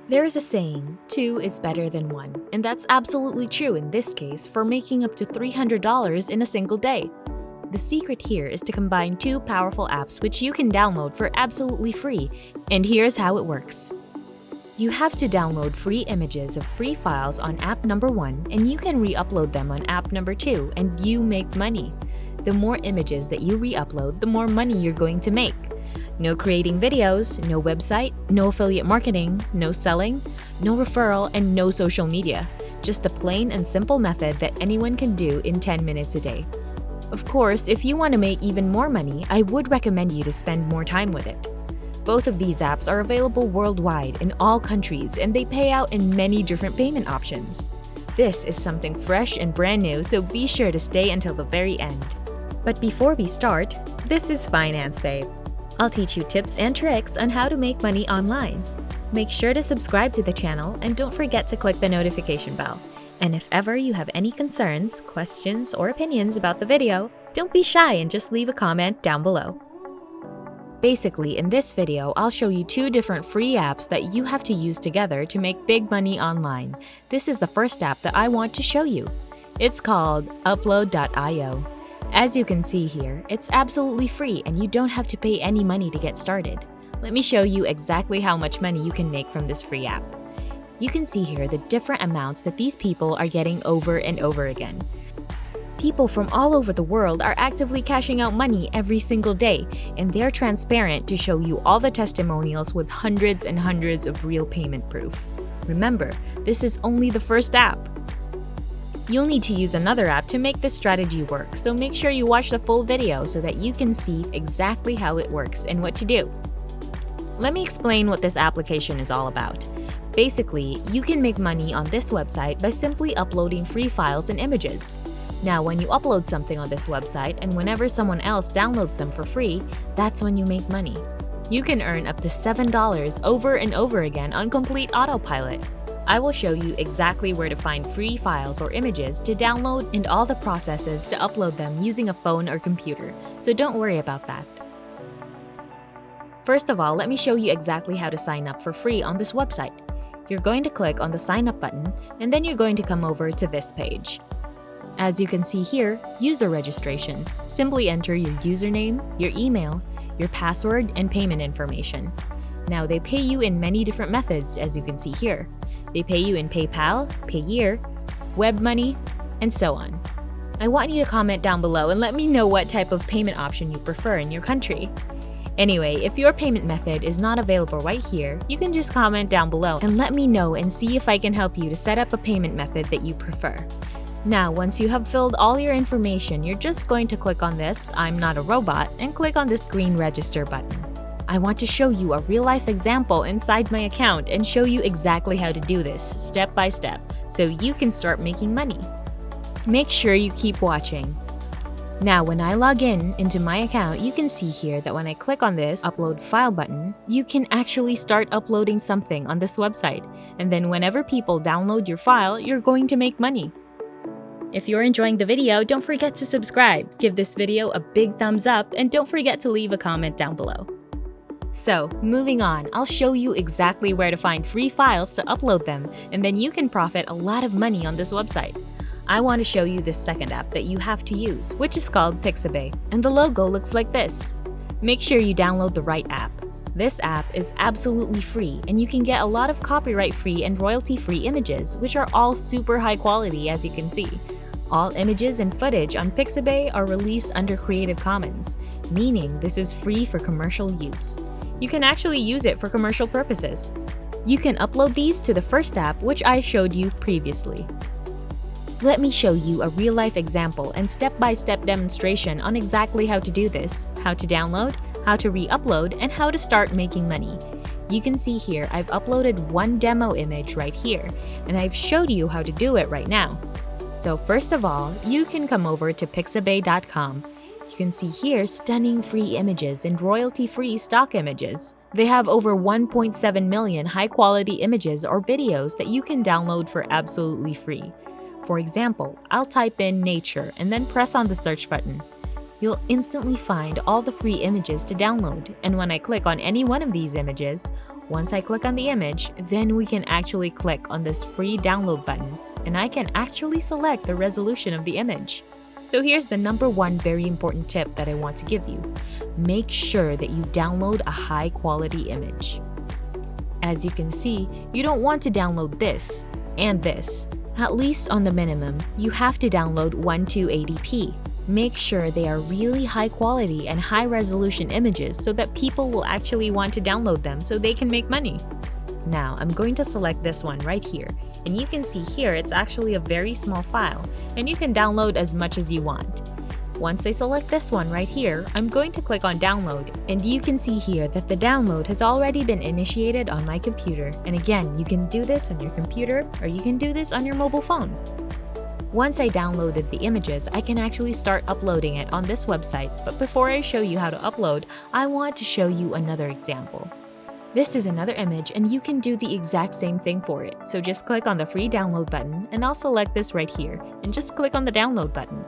There is a saying, 2 is better than 1, and that's absolutely true in this case for making up to $300 in a single day. The secret here is to combine two powerful apps which you can download for absolutely free, and here's how it works. You have to download free images of free files on app number 1, and you can re-upload them on app number 2, and you make money. The more images that you re-upload, the more money you're going to make. No creating videos, no website, no affiliate marketing, no selling, no referral, and no social media. Just a plain and simple method that anyone can do in 10 minutes a day. Of course, if you want to make even more money, I would recommend you to spend more time with it. Both of these apps are available worldwide in all countries, and they pay out in many different payment options. This is something fresh and brand new, so be sure to stay until the very end. But before we start, this is Finance Babe. I'll teach you tips and tricks on how to make money online. Make sure to subscribe to the channel and don't forget to click the notification bell. And if ever you have any concerns, questions, or opinions about the video, don't be shy and just leave a comment down below. Basically, in this video, I'll show you two different free apps that you have to use together to make big money online. This is the first app that I want to show you. It's called Upload.io. As you can see here, it's absolutely free and you don't have to pay any money to get started. Let me show you exactly how much money you can make from this free app. You can see here the different amounts that these people are getting over and over again. People from all over the world are actively cashing out money every single day, and they're transparent to show you all the testimonials with hundreds and hundreds of real payment proof. Remember, this is only the first app. You'll need to use another app to make this strategy work, so make sure you watch the full video so that you can see exactly how it works and what to do. Let me explain what this application is all about. Basically, you can make money on this website by simply uploading free files and images. Now, when you upload something on this website and whenever someone else downloads them for free, that's when you make money. You can earn up to $7 over and over again on complete autopilot. I will show you exactly where to find free files or images to download and all the processes to upload them using a phone or computer, so don't worry about that. First of all, let me show you exactly how to sign up for free on this website. You're going to click on the sign up button, and then you're going to come over to this page. As you can see here, user registration. Simply enter your username, your email, your password, and payment information. Now, they pay you in many different methods, as you can see here. They pay you in PayPal, Payeer, WebMoney, and so on. I want you to comment down below and let me know what type of payment option you prefer in your country. Anyway, if your payment method is not available right here, you can just comment down below and let me know and see if I can help you to set up a payment method that you prefer. Now, once you have filled all your information, you're just going to click on this "I'm not a robot" and click on this green register button. I want to show you a real-life example inside my account and show you exactly how to do this, step by step, so you can start making money. Make sure you keep watching. Now, when I log into my account, you can see here that when I click on this Upload File button, you can actually start uploading something on this website, and then whenever people download your file, you're going to make money. If you're enjoying the video, don't forget to subscribe, give this video a big thumbs up, and don't forget to leave a comment down below. So, moving on, I'll show you exactly where to find free files to upload them, and then you can profit a lot of money on this website. I want to show you this second app that you have to use, which is called Pixabay, and the logo looks like this. Make sure you download the right app. This app is absolutely free, and you can get a lot of copyright-free and royalty-free images, which are all super high quality, as you can see. All images and footage on Pixabay are released under Creative Commons, meaning this is free for commercial use. You can actually use it for commercial purposes. You can upload these to the first app, which I showed you previously. Let me show you a real-life example and step-by-step demonstration on exactly how to do this, how to download, how to re-upload, and how to start making money. You can see here I've uploaded one demo image right here, and I've showed you how to do it right now. So first of all, you can come over to Pixabay.com. You can see here stunning free images and royalty-free stock images. They have over 1.7 million high-quality images or videos that you can download for absolutely free. For example, I'll type in nature and then press on the search button. You'll instantly find all the free images to download, and when I click on any one of these images, Once I click on the image, then we can actually click on this free download button, and I can actually select the resolution of the image. So here's the number one very important tip that I want to give you. Make sure that you download a high quality image. As you can see, you don't want to download this and this. At least on the minimum, you have to download 1280p. Make sure they are really high quality and high resolution images so that people will actually want to download them so they can make money. Now, I'm going to select this one right here, and you can see here it's actually a very small file, and you can download as much as you want. Once I select this one right here, I'm going to click on download, and you can see here that the download has already been initiated on my computer. And again, you can do this on your computer or you can do this on your mobile phone. Once I downloaded the images, I can actually start uploading it on this website, but before I show you how to upload, I want to show you another example. This is another image and you can do the exact same thing for it, so just click on the free download button and I'll select this right here and just click on the download button.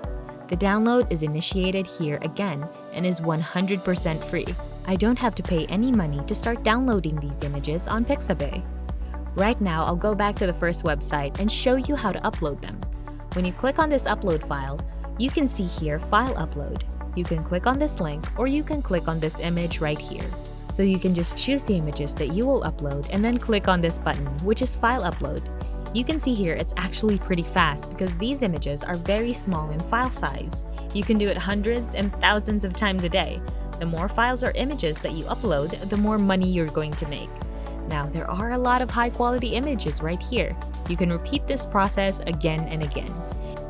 The download is initiated here again and is 100% free. I don't have to pay any money to start downloading these images on Pixabay. Right now, I'll go back to the first website and show you how to upload them. When you click on this upload file, you can see here File Upload. You can click on this link or you can click on this image right here. So you can just choose the images that you will upload and then click on this button, which is File Upload. You can see here it's actually pretty fast because these images are very small in file size. You can do it hundreds and thousands of times a day. The more files or images that you upload, the more money you're going to make. Now, there are a lot of high quality images right here. You can repeat this process again and again.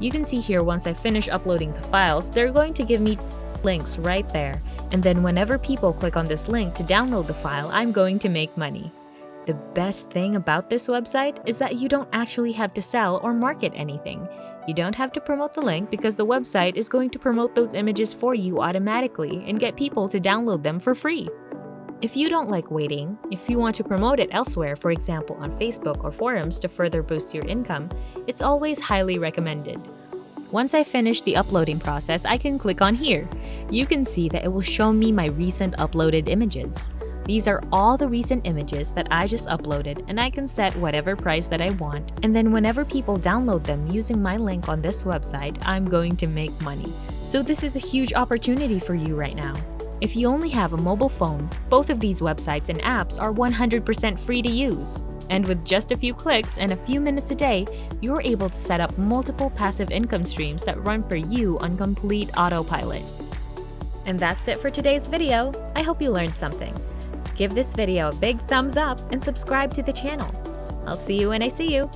You can see here once I finish uploading the files, they're going to give me links right there. And then whenever people click on this link to download the file, I'm going to make money. The best thing about this website is that you don't actually have to sell or market anything. You don't have to promote the link because the website is going to promote those images for you automatically and get people to download them for free. If you don't like waiting, if you want to promote it elsewhere, for example on Facebook or forums to further boost your income, it's always highly recommended. Once I finish the uploading process, I can click on here. You can see that it will show me my recent uploaded images. These are all the recent images that I just uploaded, and I can set whatever price that I want, and then whenever people download them using my link on this website, I'm going to make money. So this is a huge opportunity for you right now. If you only have a mobile phone, both of these websites and apps are 100% free to use. And with just a few clicks and a few minutes a day, you're able to set up multiple passive income streams that run for you on complete autopilot. And that's it for today's video. I hope you learned something. Give this video a big thumbs up and subscribe to the channel. I'll see you when I see you.